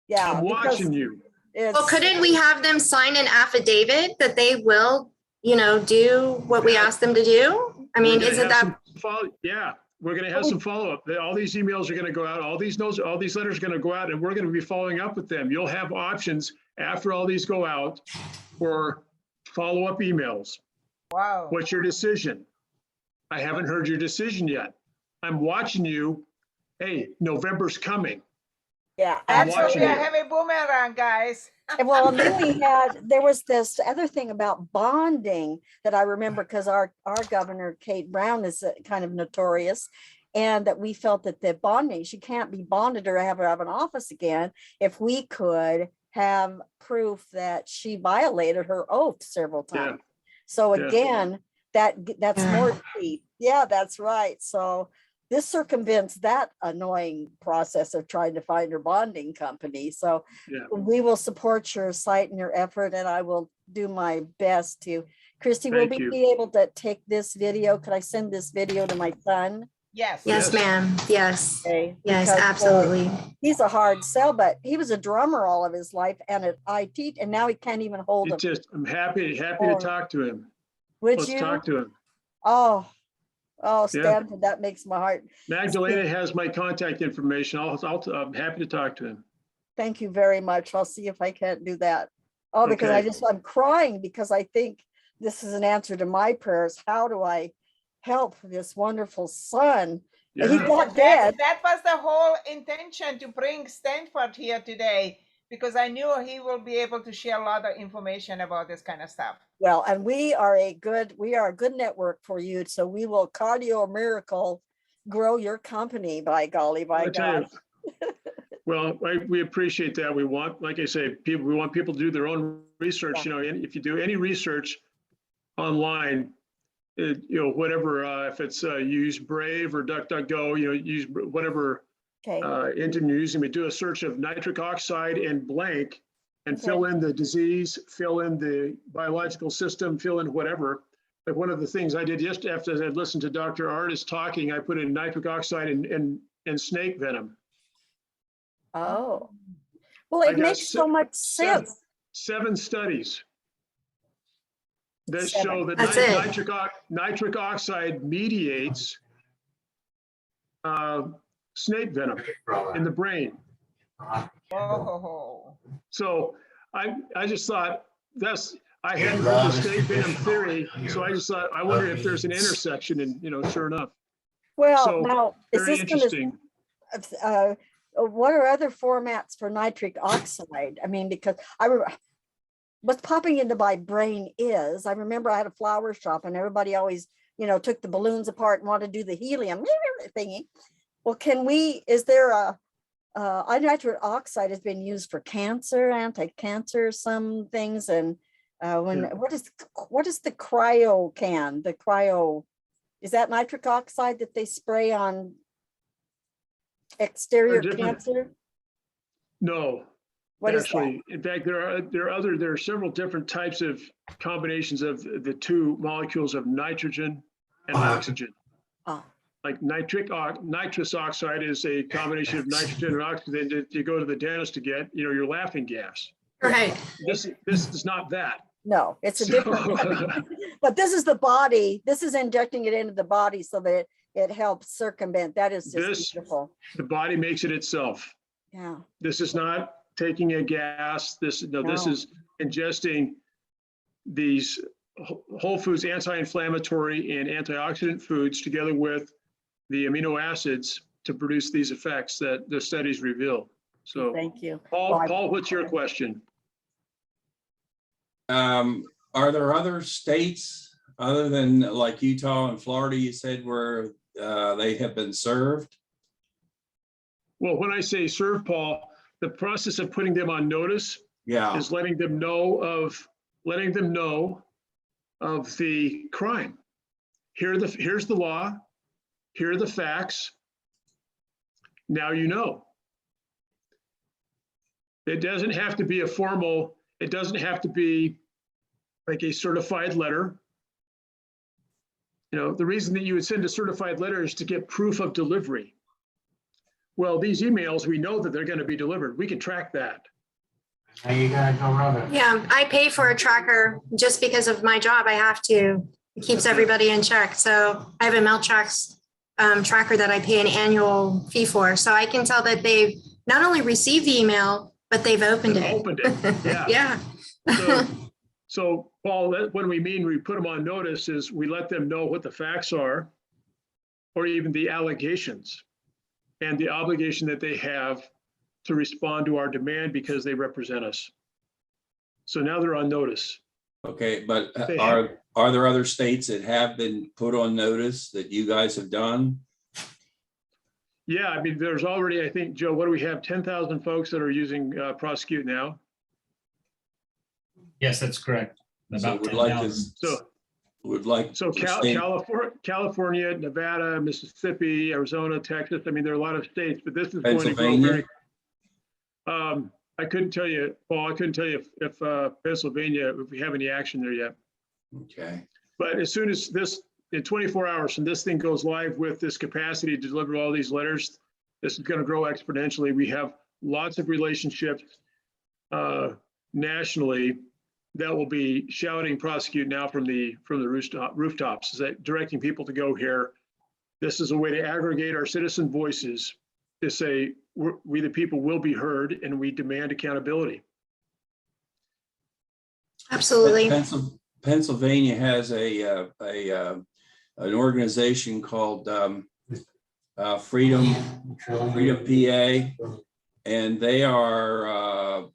Yeah, I'm watching you. Well, couldn't we have them sign an affidavit that they will, do what we ask them to do? I mean, isn't that? Yeah, we're going to have some follow-up. All these emails are going to go out. All these notes, all these letters are going to go out, and we're going to be following up with them. You'll have options after all these go out for follow-up emails. Wow. What's your decision? I haven't heard your decision yet. I'm watching you. Hey, November's coming. Yeah, That's watching a you. heavy boomerang, guys. well, and then there was this other thing about bonding that I remember, because our governor, Kate Brown, is kind of notorious, and that we felt that the bonding, she can't be bonded or have an office again if we could have proof that she violated her oath several times. So again, that's more key. Yeah, that's right. So this circumvents that annoying process of trying to find your bonding company. So we will support your site and your effort, and I will do my best to. Christy, will we be able to take this video? Could I send this video to my son? Yes. Yes, ma'am. Yes. Okay. Yes, Because, absolutely. He's a hard sell, but he was a drummer all of his life and at IT, and now he can't even hold a. I'm happy to talk to him. Let's talk to him. Oh, Stanford, that makes my heart. Magdalena has my contact information. I'm happy to talk to him. Thank you very much. I'll see if I can't do that. Oh, because I'm crying because I think this is an answer to my prayers. How do I help this wonderful son? Yeah. He's not dead. That was the whole intention to bring Stanford here today, because I knew he will be able to share a lot of information about this kind of stuff. Well, and we are a good network for you. So we will cardio miracle grow your company, by golly, by God. Well, we appreciate that. We want, like I say, we want people to do their own research. And if you do any research online, whatever, if it's use Brave or DuckDuckGo, use whatever engine you're using. We do a search of nitric oxide and blank, and fill in the disease, fill in the biological system, fill in whatever. Like one of the things I did just after I listened to Dr. Artis talking, I put in nitric oxide and snake venom. Oh, well, it makes so much sense. Seven studies that show that nitric oxide mediates snake venom in the brain. Oh. So I just thought I hadn't heard the snake venom theory, so I just thought, I wonder if there's an intersection, and sure enough. Well, now is very this interesting. What are other formats for nitric oxide? I mean, because I remember what's popping into my brain is I remember I had a flower shop and everybody always, took the balloons apart and wanted to do the helium thingy. Well, is there nitric oxide has been used for cancer, anti-cancer, some things. And what is the cryo can? The cryo, is that nitric oxide that they spray on exterior cancer? No. What actually, is that? In fact, there are several different types of combinations of the two molecules of nitrogen and oxygen. Like nitrous oxide is a combination of nitrogen and oxygen that you go to the dentist to get, your laughing gas. Right. This is not that. No, it's a different, but this is the body. This is injecting it into the body so that it helps circumvent. That is just beautiful. The body makes it itself. Yeah. This is not taking a gas. This is ingesting these whole foods, anti-inflammatory and antioxidant foods, together with the amino acids to produce these effects that the studies reveal. So thank you. Paul, what's your question? Are there other states other than like Utah and Florida, you said, where they have been served? Well, when I say serve, Paul, the process of putting them on notice is letting them know of the crime. Here's the law. Here are the facts. Now you know. It doesn't have to be a formal, it doesn't have to be like a certified letter. The reason that you would send a certified letter is to get proof of delivery. Well, these emails, we know that they're going to be delivered. We can track that. Now you gotta go run it. Yeah, I pay for a tracker just because of my job. I have to. It keeps everybody in check. So I have a mail tracks tracker that I pay an annual fee for. So I can tell that they've not only received the email, but they've opened it. Opened it, yeah. Yeah. So Paul, when we mean we put them on notice is we let them know what the facts are, or even the allegations, and the obligation that they have to respond to our demand because they represent us. So now they're on notice. Okay, but They are there other states that have been put on notice that you guys have done? Yeah, I mean, there's already, I think, Joe, what do we have? 10,000 folks that are using Prosecute now. Yes, that's correct. So About would like 10,000. to, would like. So to state- California, Nevada, Mississippi, Arizona, Texas. I mean, there are a lot of states, but this is going to grow Pennsylvania? very. I couldn't tell you, Paul, I couldn't tell you if Pennsylvania, if we have any action there yet. Okay, But as soon as this, in 24 hours, and this thing goes live with this capacity to deliver all these letters, this is going to grow exponentially. We have lots of relationships nationally that will be shouting prosecute now from the rooftops, is that directing people to go here. This is a way to aggregate our citizen voices to say we the people will be heard and we demand accountability. Absolutely. Pennsylvania has an organization called Freedom PA, and they are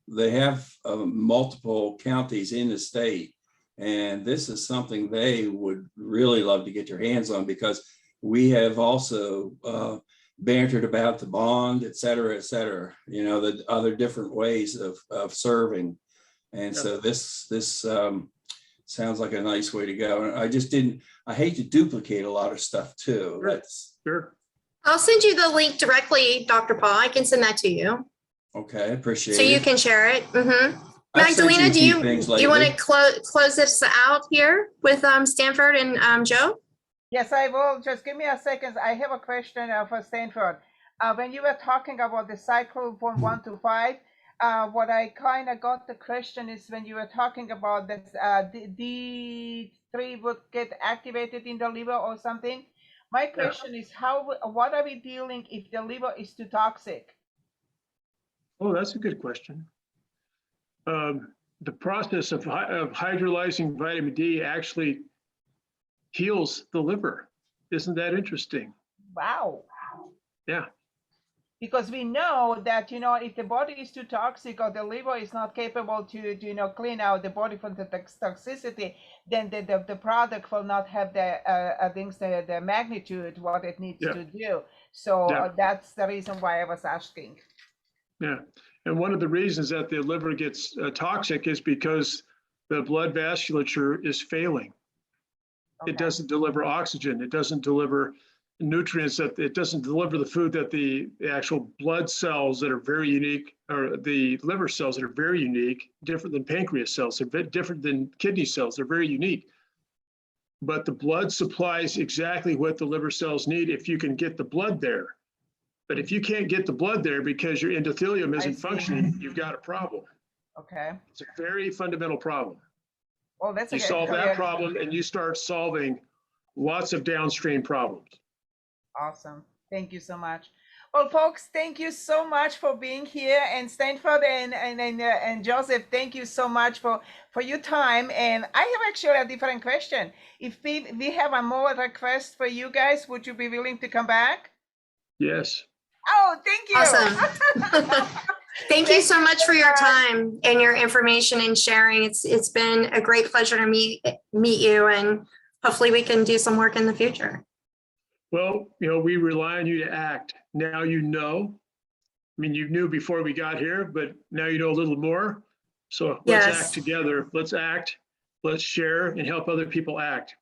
they have multiple counties in the state, and this is something they would really love to get your hands on, because we have also bantered about the bond, et cetera, you know, the other different ways of serving. And so this sounds like a nice way to go. And I hate to duplicate a lot of stuff too. Sure. Sure. I'll send you the link directly, Dr. Paul. I can send that to you. Okay, appreciate So it. you can share it. Mm-hmm. I've sent Magdalena, a do few you things want lately. to close this out here with Stanford and Joe? Yes, I will. Just give me a second. I have a question for Stanford. When you were talking about the cycle from 1 to 5, what I kind of got the question is when you were talking about this D3 would get activated in the liver or something. My question is what are we dealing if the liver is too toxic? Oh, that's a good question. The process of hydrolyzing vitamin D actually heals the liver. Isn't that interesting? Wow. Yeah. Because we know that, you know, if the body is too toxic or the liver is not capable to you know, clean out the body from the toxicity, then the product will not have the magnitude what it needs to do. So that's the reason why I was asking. Yeah. And one of the reasons that the liver gets toxic is because the blood vasculature is failing. Okay. It doesn't deliver oxygen. It doesn't deliver nutrients, that it doesn't deliver the food that the actual blood cells that are very unique, or the liver cells that are very unique, different than pancreas cells, they're a bit different than kidney cells, they're very unique. But the blood supplies exactly what the liver cells need if you can get the blood there. But if you can't get the blood there because your endothelium isn't functioning, you've got a problem. Okay. It's a very fundamental problem. Well, that's you solve that problem and you start solving lots of downstream problems. Awesome. Thank you so much. Well, folks, thank you so much for being here. And Stanford and Joseph, thank you so much for your time. And I have actually a different question. If we have a more request for you guys, would you be willing to come back? Yes. Oh, thank you. Awesome. Thank you so much for your time and your information and sharing. It's been a great pleasure to meet you, and hopefully we can do some work in the future. Well, you know, we rely on you to act. Now you know. I mean, you knew before we got here, but now you know a little more. So let's act together. Let's act, let's share, and help other people act.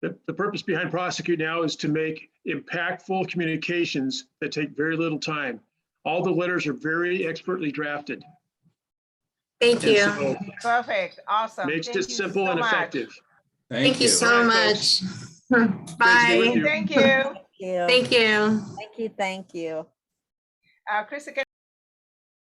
The purpose behind Prosecute Now is to make impactful communications that take very little time. All the letters are very expertly drafted. Thank you. So perfect. Awesome. Makes it simple and effective. Thank you so much. Bye. Thank you. you. Thank you. Thank you. Thank you. Krista,